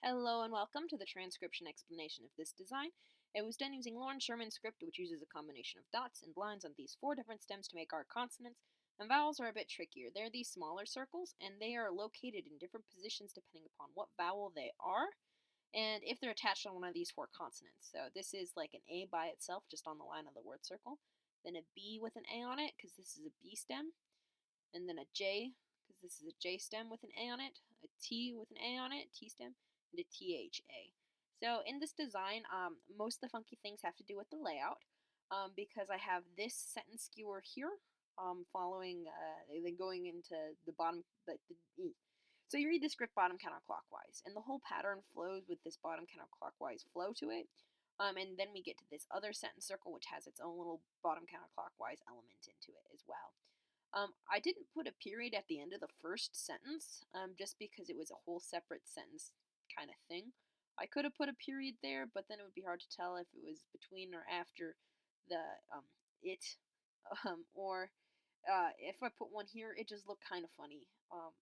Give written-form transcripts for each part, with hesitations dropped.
Hello and welcome to the transcription explanation of this design. It was done using Loren Sherman script, which uses a combination of dots and lines on these 4 different stems to make our consonants, and vowels are a bit trickier. They're these smaller circles, and they are located in different positions depending upon what vowel they are, and if they're attached on one of these 4 consonants. So this is like an A by itself, just on the line of the word circle, then a B with an A on it, because this is a B stem, and then a J, because this is a J stem with an A on it, a T with an A on it, T stem, and a THA. So in this design, most of the funky things have to do with the layout, because I have this sentence skewer here, following, then going into the bottom, so you read the script bottom counterclockwise, and the whole pattern flows with this bottom counterclockwise flow to it. And then we get to this other sentence circle, which has its own little bottom counterclockwise element into it as well. I didn't put a period at the end of the first sentence, just because it was a whole separate sentence kind of thing. I could have put a period there, but then it would be hard to tell if it was between or after the it, or if I put one here, it just looked kind of funny,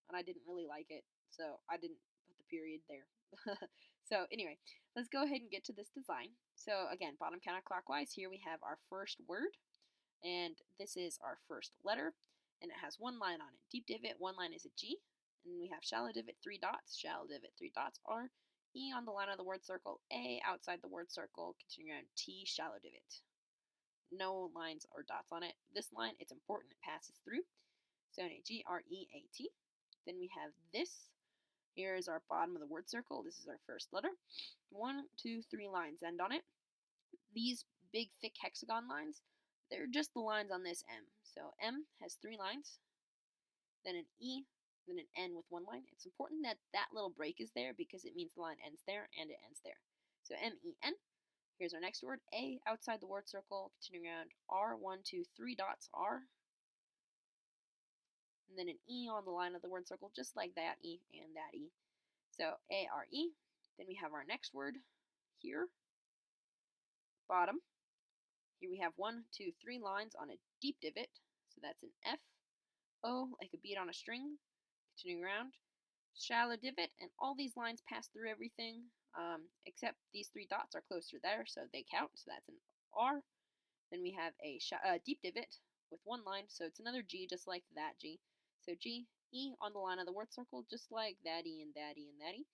and I didn't really like it, so I didn't put the period there. So anyway, let's go ahead and get to this design. So again, bottom counterclockwise, here we have our first word, and this is our first letter, and it has one line on it. Deep divot, one line is a G, and we have shallow divot, 3 dots, shallow divot, 3 dots, R, E on the line of the word circle, A outside the word circle, continuing on T, shallow divot. No lines or dots on it. This line, it's important, it passes through. So G-R-E-A-T. Then we have this. Here is our bottom of the word circle. This is our first letter. 1, 2, 3 lines end on it. These big, thick hexagon lines, they're just the lines on this M. So M has 3 lines, then an E, then an N with 1 line. It's important that that little break is there because it means the line ends there and it ends there. So M-E-N. Here's our next word, A outside the word circle, continuing around R, 1, 2, 3 dots, R. And then an E on the line of the word circle, just like that E and that E. So A-R-E. Then we have our next word here, bottom. Here we have 1, 2, 3 lines on a deep divot. So that's an F, O, like a bead on a string. Continuing around, shallow divot, and all these lines pass through everything, except these 3 dots are closer there, so they count. So that's an R. Then we have a deep divot with 1 line, so it's another G, just like that G. So G, E on the line of the word circle, just like that E and that E and that E.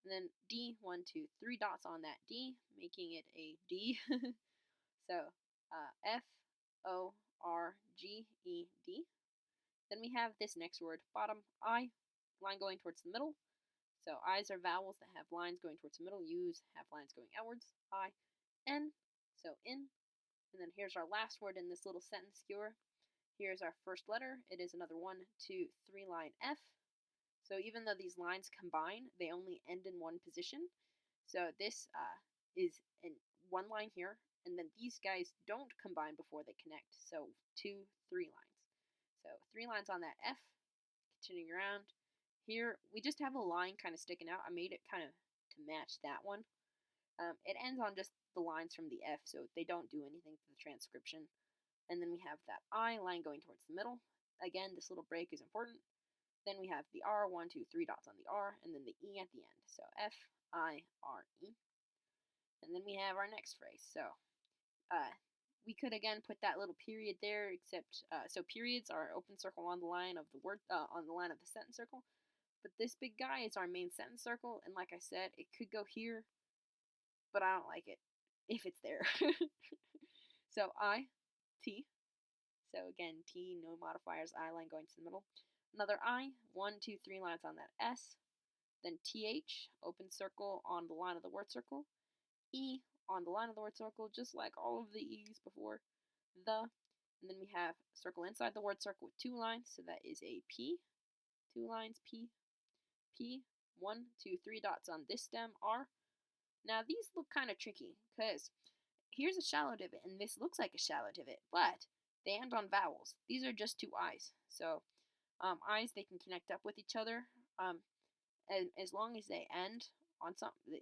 And then D, 1, 2, 3 dots on that D, making it a D. So F, O, R, G, E, D. Then we have this next word, bottom, I, line going towards the middle. So I's are vowels that have lines going towards the middle. U's have lines going outwards. I, N, so in. And then here's our last word in this little sentence skewer. Here's our first letter. It is another 1, 2, 3 line F. So even though these lines combine, they only end in one position. So this is in 1 line here, and then these guys don't combine before they connect. So 2, 3 lines. So 3 lines on that F, continuing around. Here, we just have a line kind of sticking out. I made it kind of to match that one. It ends on just the lines from the F, so they don't do anything for the transcription. And then we have that I line going towards the middle. Again, this little break is important. Then we have the R, 1, 2, 3 dots on the R, and then the E at the end. So F, I, R, E. And then we have our next phrase. So we could again put that little period there, except so periods are open circle on the line of the word on the line of the sentence circle. But this big guy is our main sentence circle, and like I said, it could go here, but I don't like it if it's there. So I, T. So again, T, no modifiers, I line going to the middle. Another I, 1, 2, 3 lines on that S. Then TH, open circle on the line of the word circle. E on the line of the word circle, just like all of the E's before. The, and then we have circle inside the word circle with 2 lines, so that is a P. 2 lines, P, P, 1, 2, 3 dots on this stem, R. Now these look kind of tricky, because here's a shallow divot, and this looks like a shallow divot, but they end on vowels. These are just 2 I's. So I's, they can connect up with each other, and as long as they end on something.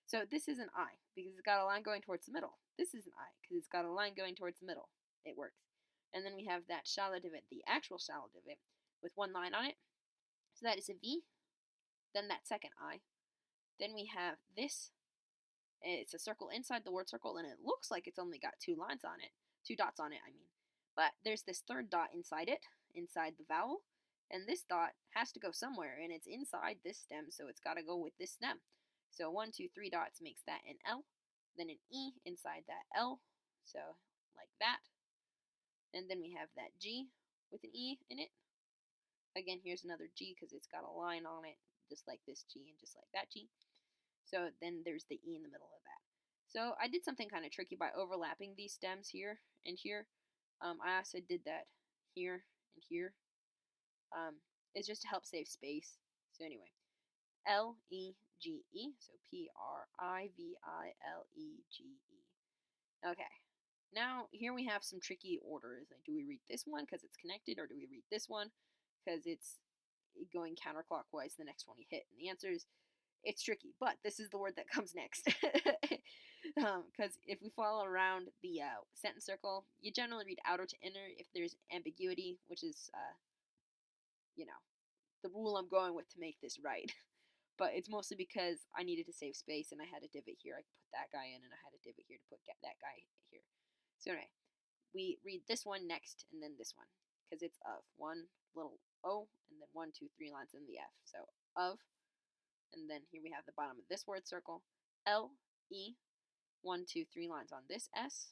So this is an I, because it's got a line going towards the middle. This is an I, because it's got a line going towards the middle. It works. And then we have that shallow divot, the actual shallow divot, with 1 line on it. So that is a V. Then that second I. Then we have this. It's a circle inside the word circle, and it looks like it's only got 2 lines on it. 2 dots on it, I mean. But there's this third dot inside it, inside the vowel. And this dot has to go somewhere, and it's inside this stem, so it's got to go with this stem. So 1, 2, 3 dots makes that an L. Then an E inside that L, so like that. And then we have that G with an E in it. Again, here's another G because it's got a line on it, just like this G and just like that G. So then there's the E in the middle of that. So I did something kind of tricky by overlapping these stems here and here. I also did that here and here. It's just to help save space. So anyway, L-E-G-E. So P-R-I-V-I-L-E-G-E. Okay. Now, here we have some tricky orders. Like, do we read this one because it's connected, or do we read this one because it's going counterclockwise the next one you hit? And the answer is, it's tricky, but this is the word that comes next. Because if we follow around the sentence circle, you generally read outer to inner if there's ambiguity, which is, the rule I'm going with to make this right. But it's mostly because I needed to save space, and I had a divot here. I put that guy in, and I had a divot here to put that guy here. So anyway, we read this one next, and then this one, because it's of. One little O, and then 1, 2, 3 lines in the F. So of, and then here we have the bottom of this word circle, L, E, 1, 2, 3 lines on this S,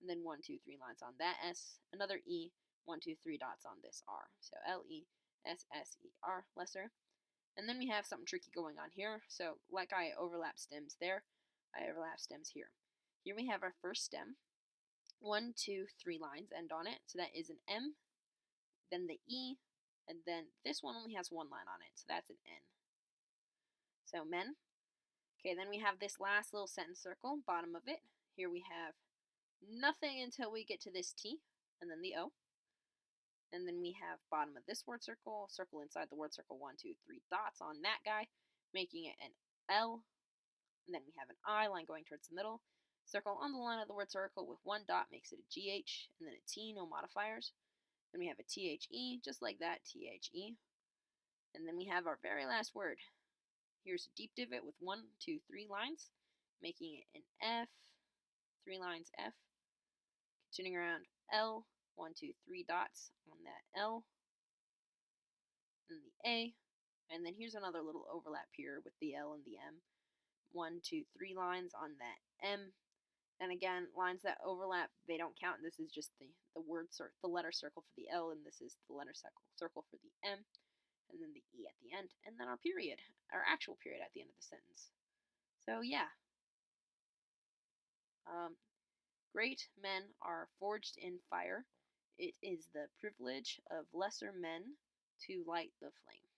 and then 1, 2, 3 lines on that S, another E, 1, 2, 3 dots on this R. So L, E, S, S, E, R, lesser. And then we have something tricky going on here. So like I overlap stems there, I overlap stems here. Here we have our first stem. 1, 2, 3 lines end on it. So that is an M, then the E, and then this one only has 1 line on it. So that's an N. So men. Okay, then we have this last little sentence circle, bottom of it. Here we have nothing until we get to this T, and then the O. And then we have bottom of this word circle, circle inside the word circle, 1, 2, 3 dots on that guy, making it an L. And then we have an I line going towards the middle. Circle on the line of the word circle with 1 dot makes it a GH, and then a T, no modifiers. Then we have a THE, just like that, THE. And then we have our very last word. Here's a deep divot with 1, 2, 3 lines, making it an F, 3 lines F. Continuing around L, 1, 2, 3 dots on that L, and the A. And then here's another little overlap here with the L and the M. 1, 2, 3 lines on that M. And again, lines that overlap, they don't count. This is just the letter circle for the L, and this is the letter circle for the M, and then the E at the end, and then our period, our actual period at the end of the sentence. So yeah. Great men are forged in fire. It is the privilege of lesser men to light the flame.